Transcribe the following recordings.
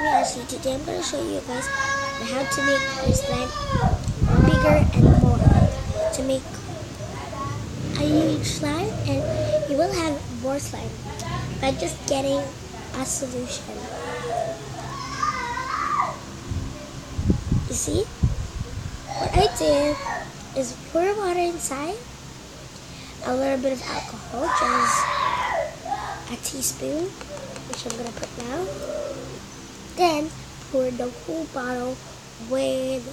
me Ashley. Today I'm going to show you guys how to make your slime bigger and more. To make a huge slime, and you will have more slime by just getting a solution. You see? What I did is pour water inside, a little bit of alcohol, just a teaspoon, which I'm going to put now. Then pour the whole bottle with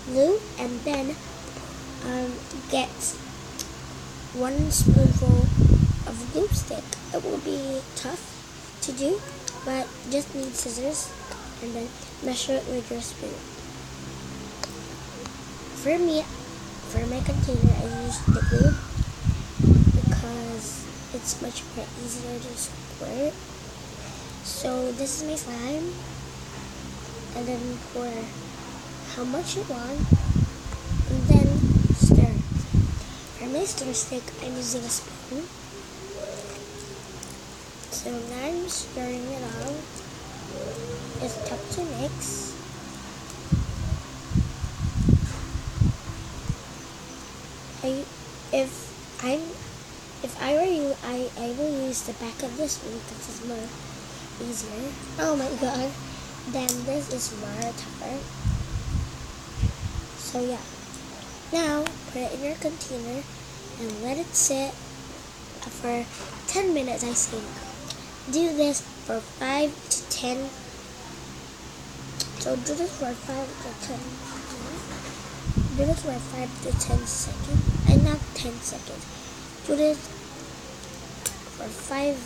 glue, and then get 1 spoonful of glue stick. It will be tough to do, but just need scissors and then measure it with your spoon. For me, for my container, I use the glue because it's much more easier to squirt. So this is my slime, and then pour how much you want, and then stir. For my stir stick, I'm using a spoon. So now I'm stirring it all. It's tough to mix. If I were you, I will use the back of the spoon because it's more easier. Oh my god, then this is more tougher. So yeah, now put it in your container and let it sit for 10 minutes, I think. Do this for 5 to 10. So do this for 5 to 10. Do this for 5 to 10 seconds, and not 10 seconds. Do this for 5.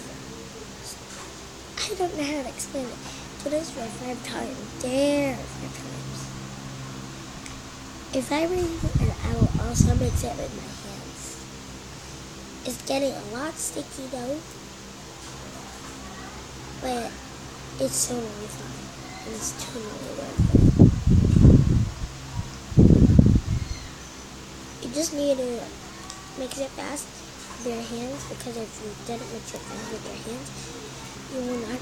I don't know how to explain it. Do this for 5 times. There, 5 times. If I were you, I will also mix it with my hands. It's getting a lot sticky though, but it's totally fine. It's totally worth it. You just need to mix it fast with your hands, because if you didn't mix it fast with your hands, you will not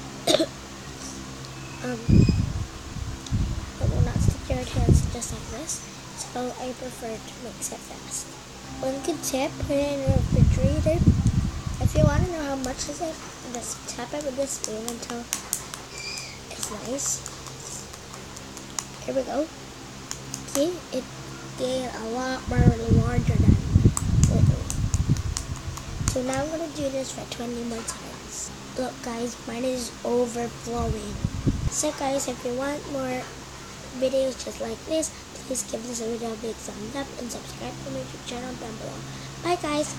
it will not stick to your hands just like this. So I prefer to mix it fast. One good tip, put it in the refrigerator. If you want to know how much is it, just tap it with the spoon until it's nice. Here we go. See, it gained a lot more larger than lately. So now I'm going to do this for 20 more times. Look guys, mine is overflowing. So guys, if you want more videos just like this, please give this video a big thumbs up and subscribe to my YouTube channel down below. Bye guys.